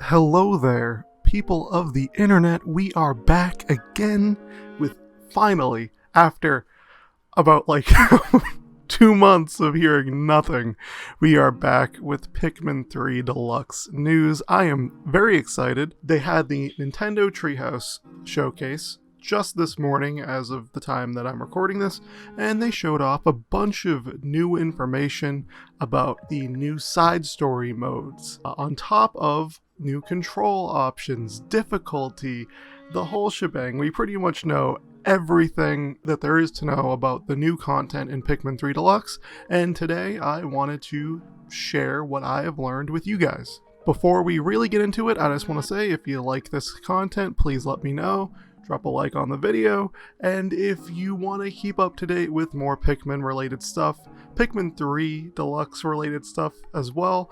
Hello there, people of the internet. We are back again with finally, after about 2 months of hearing nothing, we are back with Pikmin 3 Deluxe news. I am very excited. They had the Nintendo Treehouse showcase just this morning as of the time that I'm recording this, and they showed off a bunch of new information about the new side story modes, on top of new control options, difficulty, the whole shebang. We pretty much know everything that there is to know about the new content in Pikmin 3 Deluxe, and today I wanted to share what I have learned with you guys. Before we really get into it, I just want to say, if you like this content, please let me know. Drop a like on the video, and if you want to keep up to date with more Pikmin related stuff, Pikmin 3 Deluxe related stuff as well,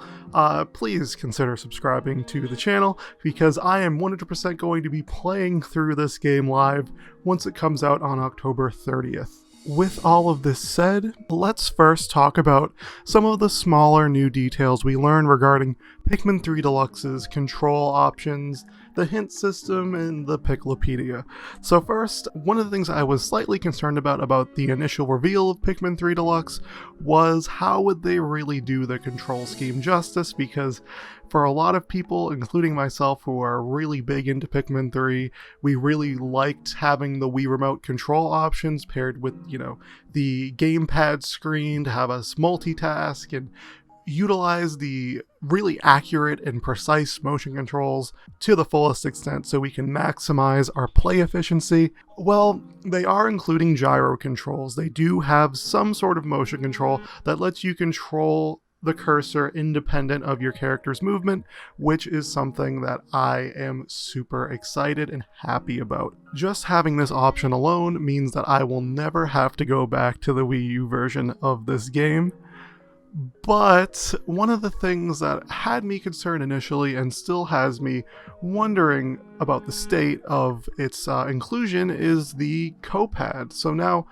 please consider subscribing to the channel, because I am 100% going to be playing through this game live once it comes out on October 30th. With all of this said, let's first talk about some of the smaller new details we learned regarding Pikmin 3 Deluxe's control options, the hint system, and the Picklepedia. So first, one of the things I was slightly concerned about the initial reveal of Pikmin 3 Deluxe was how would they really do the control scheme justice, because for a lot of people, including myself, who are really big into Pikmin 3, we really liked having the Wii Remote control options paired with, the gamepad screen to have us multitask and utilize the really accurate and precise motion controls to the fullest extent so we can maximize our play efficiency. Well, they are including gyro controls. They do have some sort of motion control that lets you control the cursor independent of your character's movement, which is something that I am super excited and happy about. Just having this option alone means that I will never have to go back to the Wii U version of this game. But one of the things that had me concerned initially and still has me wondering about the state of its inclusion is the Copad. So now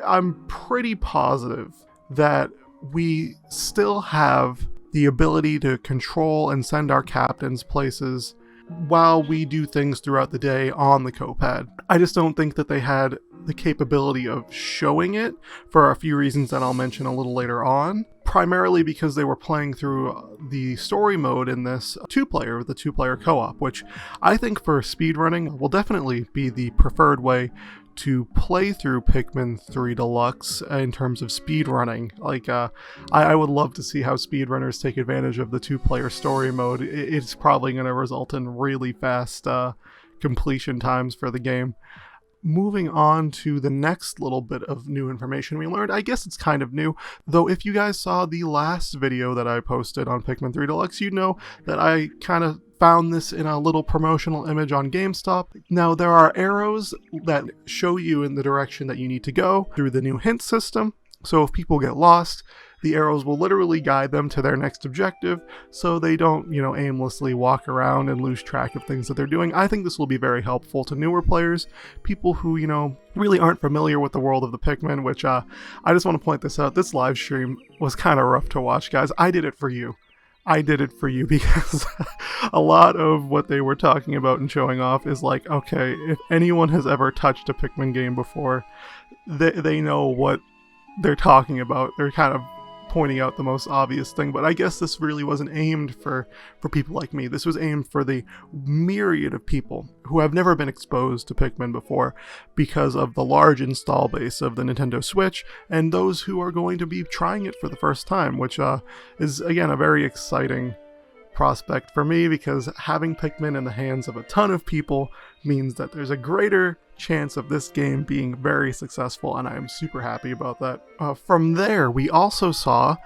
I'm pretty positive that we still have the ability to control and send our captains places while we do things throughout the day on the Copad. I just don't think that they had the capability of showing it for a few reasons that I'll mention a little later on. Primarily because they were playing through the story mode in this the two-player co-op, which I think for speedrunning will definitely be the preferred way to play through Pikmin 3 Deluxe in terms of speedrunning. I would love to see how speedrunners take advantage of the two-player story mode. It's probably going to result in really fast completion times for the game. Moving on to the next little bit of new information we learned. I guess it's kind of new, though if you guys saw the last video that I posted on Pikmin 3 Deluxe, you know that I kind of found this in a little promotional image on GameStop. Now, there are arrows that show you in the direction that you need to go through the new hint system. So if people get lost, the arrows will literally guide them to their next objective, so they don't, aimlessly walk around and lose track of things that they're doing. I think this will be very helpful to newer players, people who, really aren't familiar with the world of the Pikmin, which I just want to point this out. This live stream was kind of rough to watch, guys. I did it for you because a lot of what they were talking about and showing off is like, okay, if anyone has ever touched a Pikmin game before, they know what they're talking about. They're kind of pointing out the most obvious thing, but I guess this really wasn't aimed for people like me. This was aimed for the myriad of people who have never been exposed to Pikmin before because of the large install base of the Nintendo Switch, and those who are going to be trying it for the first time, which is, again, a very exciting prospect for me, because having Pikmin in the hands of a ton of people means that there's a greater chance of this game being very successful, and I am super happy about that. From there, we also saw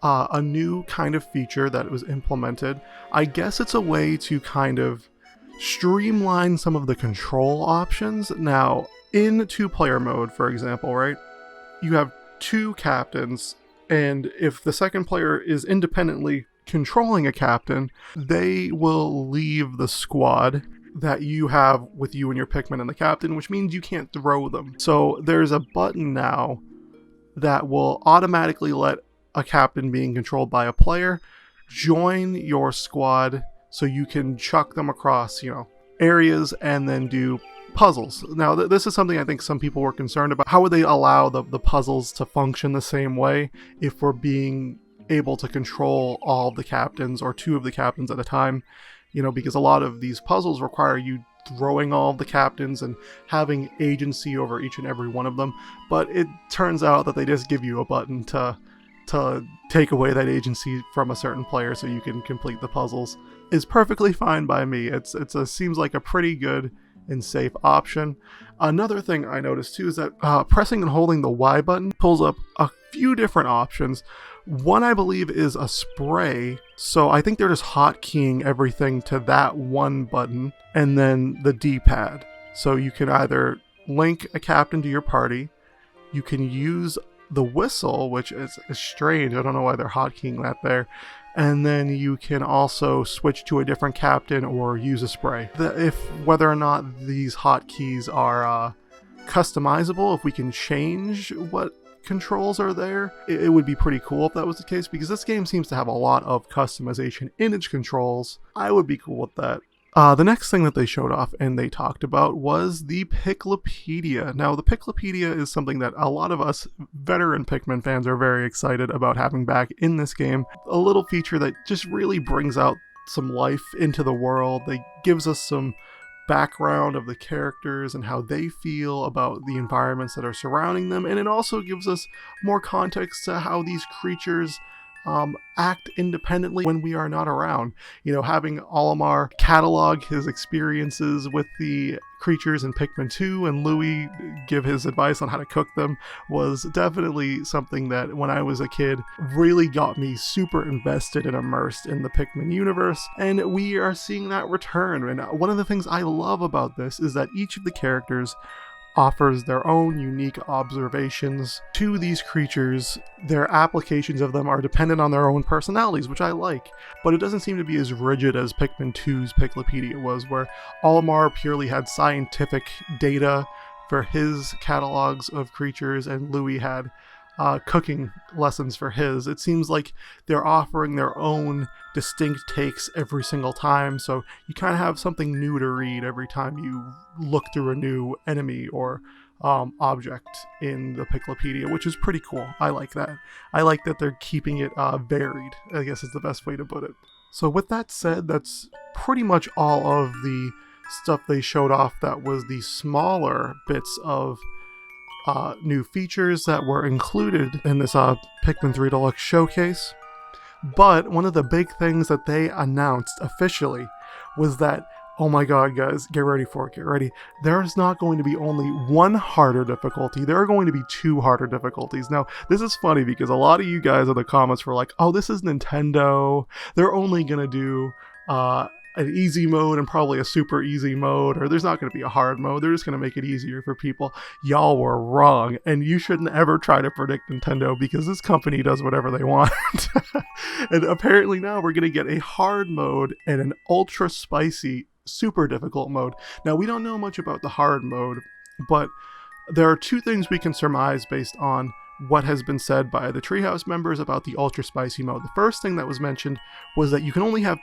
a new kind of feature that was implemented. I guess it's a way to kind of streamline some of the control options. Now, in two-player mode, for example, right, you have two captains, and if the second player is independently controlling a captain, they will leave the squad that you have with you and your Pikmin and the captain, which means you can't throw them. So there's a button now that will automatically let a captain being controlled by a player join your squad so you can chuck them across, areas and then do puzzles. Now, this is something I think some people were concerned about. How would they allow the puzzles to function the same way if we're being able to control all of the captains or 2 of the captains at a time? Because a lot of these puzzles require you throwing all of the captains and having agency over each and every one of them. But it turns out that they just give you a button to take away that agency from a certain player so you can complete the puzzles. Is perfectly fine by me. It seems like a pretty good and safe option. Another thing I noticed too is that pressing and holding the Y button pulls up a few different options. One, I believe, is a spray, so I think they're just hotkeying everything to that one button, and then the D-pad. So you can either link a captain to your party, you can use the whistle, which is strange, I don't know why they're hotkeying that there, and then you can also switch to a different captain or use a spray. Whether or not these hotkeys are customizable, if we can change what controls are there, it would be pretty cool if that was the case, because this game seems to have a lot of customization in its controls. I would be cool with that. The next thing that they showed off and they talked about was the Picklepedia. Now, the Picklepedia is something that a lot of us veteran Pikmin fans are very excited about having back in this game. A little feature that just really brings out some life into the world. It gives us some background of the characters and how they feel about the environments that are surrounding them, and it also gives us more context to how these creatures act independently when we are not around. Having Olimar catalog his experiences with the creatures in Pikmin 2 and Louis give his advice on how to cook them was definitely something that, when I was a kid, really got me super invested and immersed in the Pikmin universe, and we are seeing that return. And one of the things I love about this is that each of the characters offers their own unique observations to these creatures. Their applications of them are dependent on their own personalities, which I like, but it doesn't seem to be as rigid as Pikmin 2's Picklepedia was, where Olimar purely had scientific data for his catalogs of creatures and Louis had cooking lessons for his. It seems like they're offering their own distinct takes every single time, so you kind of have something new to read every time you look through a new enemy or object in the Picklepedia, which is pretty cool. I like that. I like that they're keeping it varied, I guess is the best way to put it. So with that said, that's pretty much all of the stuff they showed off that was the smaller bits of new features that were included in this Pikmin 3 Deluxe showcase. But one of the big things that they announced officially was that, oh my god guys, get ready for it, get ready. There's not going to be only one harder difficulty, there are going to be 2 harder difficulties. Now, this is funny because a lot of you guys in the comments were like, oh, this is Nintendo, they're only gonna do an easy mode and probably a super easy mode, or there's not going to be a hard mode, they're just going to make it easier for people. Y'all were wrong, and you shouldn't ever try to predict Nintendo, because this company does whatever they want. And apparently now we're going to get a hard mode and an ultra spicy super difficult mode. Now, we don't know much about the hard mode, but there are 2 things we can surmise based on what has been said by the Treehouse members about the ultra spicy mode. The first thing that was mentioned was that you can only have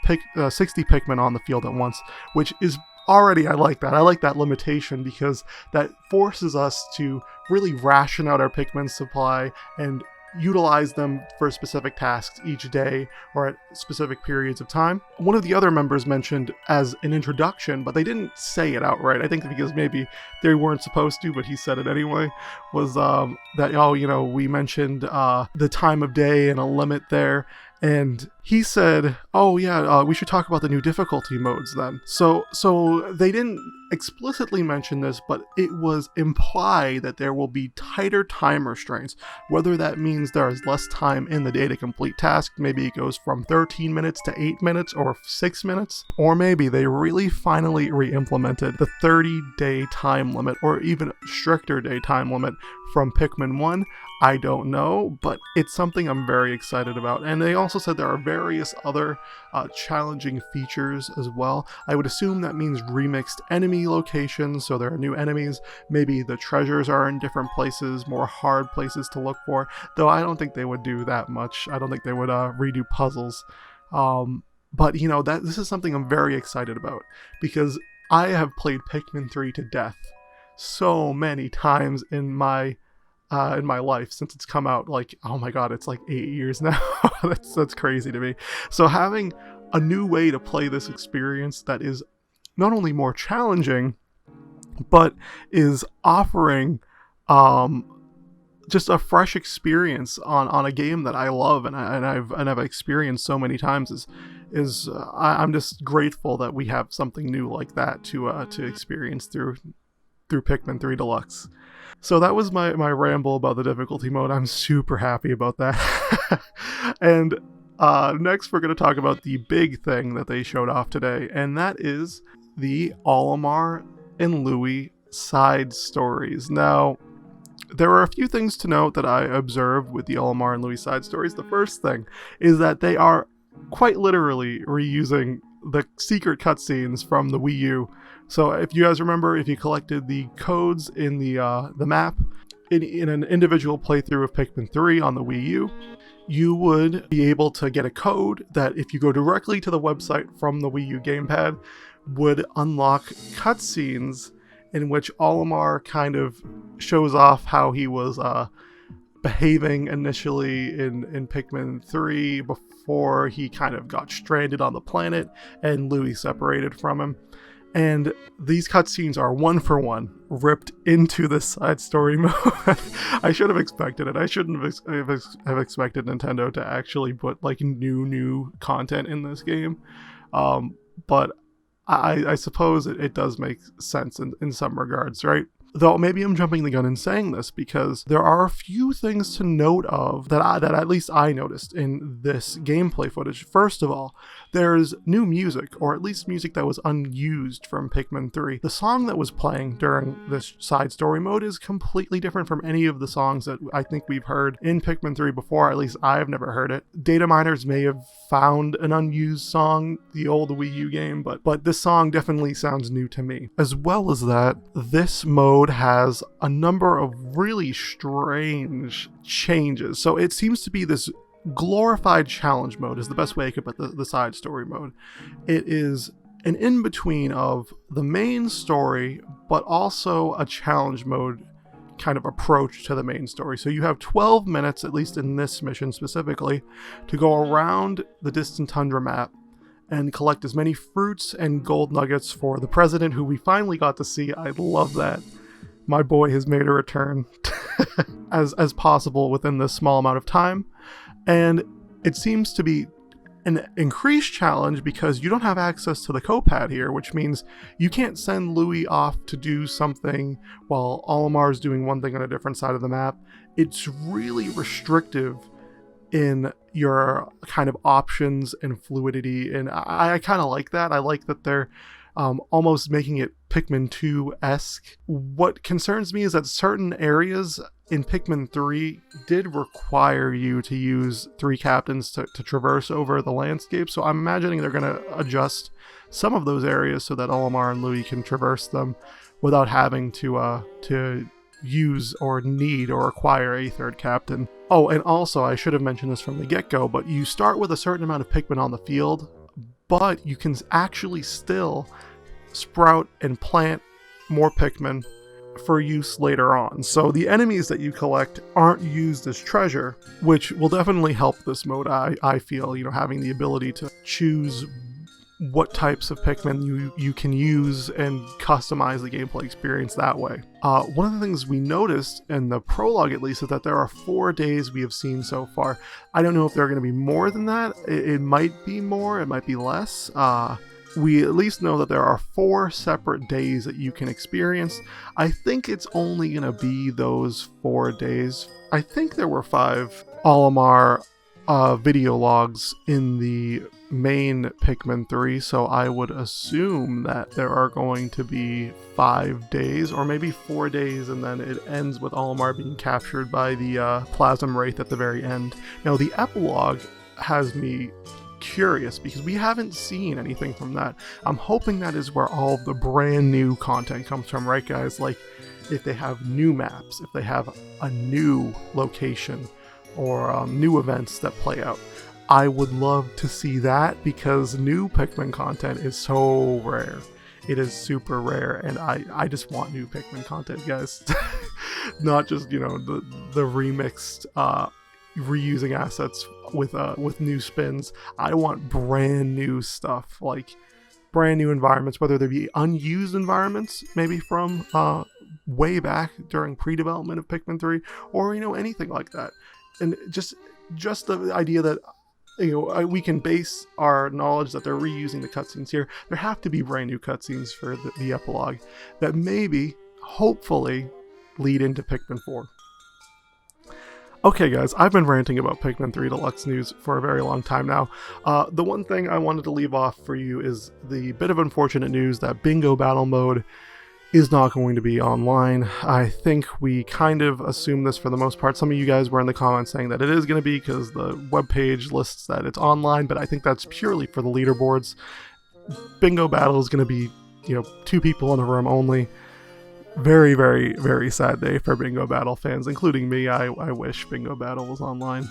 60 Pikmin on the field at once, which is already, I like that. I like that limitation, because that forces us to really ration out our Pikmin supply and utilize them for specific tasks each day or at specific periods of time. One of the other members mentioned as an introduction, but they didn't say it outright, I think because maybe they weren't supposed to, but he said it anyway, was that, oh, we mentioned the time of day and a limit there, and he said, oh yeah, we should talk about the new difficulty modes then. So they didn't explicitly mention this, but it was implied that there will be tighter time restraints. Whether that means there is less time in the day to complete tasks, maybe it goes from 13 minutes to 8 minutes or 6 minutes, or maybe they really finally re-implemented the 30-day time limit, or even stricter day time limit from Pikmin 1. I don't know, but it's something I'm very excited about. And they also said there are various other challenging features as well. I would assume that means remixed enemy locations, so there are new enemies. Maybe the treasures are in different places, more hard places to look for, though I don't think they would do that much. I don't think they would redo puzzles. But you know, that this is something I'm very excited about, because I have played Pikmin 3 to death so many times in my life since it's come out. Like, oh my god, it's like 8 years now. That's crazy to me. So having a new way to play this experience that is not only more challenging, but is offering just a fresh experience on a game that I love and I've experienced so many times I'm just grateful that we have something new like that to experience through Pikmin 3 Deluxe. So that was my ramble about the difficulty mode. I'm super happy about that. And next we're going to talk about the big thing that they showed off today, and that is the Olimar and Louis side stories. Now, there are a few things to note that I observed with the Olimar and Louis side stories. The first thing is that they are quite literally reusing the secret cutscenes from the Wii U. So if you guys remember, if you collected the codes in the map in an individual playthrough of Pikmin 3 on the Wii U, you would be able to get a code that, if you go directly to the website from the Wii U gamepad, would unlock cutscenes in which Olimar kind of shows off how he was behaving initially in Pikmin 3 before he kind of got stranded on the planet and Louis separated from him. And these cutscenes are one for one ripped into the side story mode. I should have expected it. I shouldn't have expected Nintendo to actually put like new content in this game. But I suppose it does make sense in some regards, right? Though maybe I'm jumping the gun in saying this, because there are a few things to note of that at least I noticed in this gameplay footage. First of all, there's new music, or at least music that was unused from Pikmin 3. The song that was playing during this side story mode is completely different from any of the songs that I think we've heard in Pikmin 3 before. At least I've never heard it. Data miners may have found an unused song, the old Wii U game, but this song definitely sounds new to me. As well as that, this mode has a number of really strange changes. So it seems to be this glorified challenge mode is the best way I could put the side story mode. It is an in-between of the main story, but also a challenge mode kind of approach to the main story. So you have 12 minutes, at least in this mission specifically, to go around the distant tundra map and collect as many fruits and gold nuggets for the president, who we finally got to see. I love that. My boy has made a return as possible within this small amount of time. And it seems to be an increased challenge because you don't have access to the copad here, which means you can't send Louis off to do something while Olimar is doing one thing on a different side of the map. It's really restrictive in your kind of options and fluidity, and I kind of like that. I like that they're almost making it Pikmin 2-esque. What concerns me is that certain areas in Pikmin 3 did require you to use 3 captains to traverse over the landscape, so I'm imagining they're going to adjust some of those areas so that Olimar and Louis can traverse them without having to use or need or acquire a 3rd captain. Oh, and also, I should have mentioned this from the get-go, but you start with a certain amount of Pikmin on the field, but you can actually still sprout and plant more Pikmin for use later on. So the enemies that you collect aren't used as treasure, which will definitely help this mode, I feel, having the ability to choose what types of Pikmin you can use and customize the gameplay experience that way. One of the things we noticed in the prologue, at least, is that there are 4 days we have seen so far. I don't know if there are going to be more than that. It might be more, it might be less. We at least know that there are 4 separate days that you can experience. I think it's only going to be those 4 days. I think there were 5 Olimar video logs in the main Pikmin 3, so I would assume that there are going to be 5 days, or maybe 4 days, and then it ends with Olimar being captured by the Plasm Wraith at the very end. Now, the epilogue has me curious because we haven't seen anything from that. I'm hoping that is where all the brand new content comes from, right guys? Like if they have new maps, if they have a new location, or new events that play out. I would love to see that because new Pikmin content is so rare. It is super rare, and I just want new Pikmin content, guys. Not just, you know, the remixed reusing assets with new spins. I want brand new stuff, like brand new environments, whether they be unused environments, maybe from way back during pre-development of Pikmin 3, or, you know, anything like that. And just the idea that, you know, we can base our knowledge that they're reusing the cutscenes here. There have to be brand new cutscenes for the epilogue that maybe, hopefully, lead into Pikmin 4. Okay guys, I've been ranting about Pikmin 3 Deluxe news for a very long time now. The one thing I wanted to leave off for you is the bit of unfortunate news that Bingo Battle Mode is not going to be online. I think we kind of assumed this for the most part. Some of you guys were in the comments saying that it is going to be because the webpage lists that it's online, but I think that's purely for the leaderboards. Bingo Battle is going to be, you know, 2 people in a room only. Very, very, very sad day for Bingo Battle fans, including me. I wish Bingo Battle was online.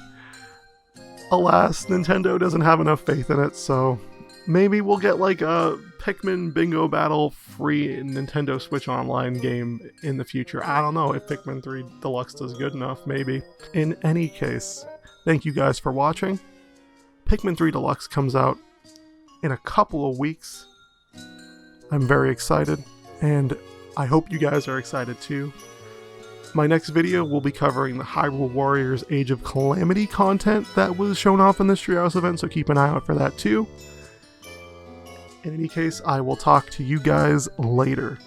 Alas, Nintendo doesn't have enough faith in it, so maybe we'll get like a Pikmin Bingo Battle free Nintendo Switch Online game in the future. I don't know if Pikmin 3 Deluxe does good enough, maybe. In any case, thank you guys for watching. Pikmin 3 Deluxe comes out in a couple of weeks. I'm very excited, and I hope you guys are excited too. My next video will be covering the Hyrule Warriors Age of Calamity content that was shown off in this Treehouse event, so keep an eye out for that too. In any case, I will talk to you guys later.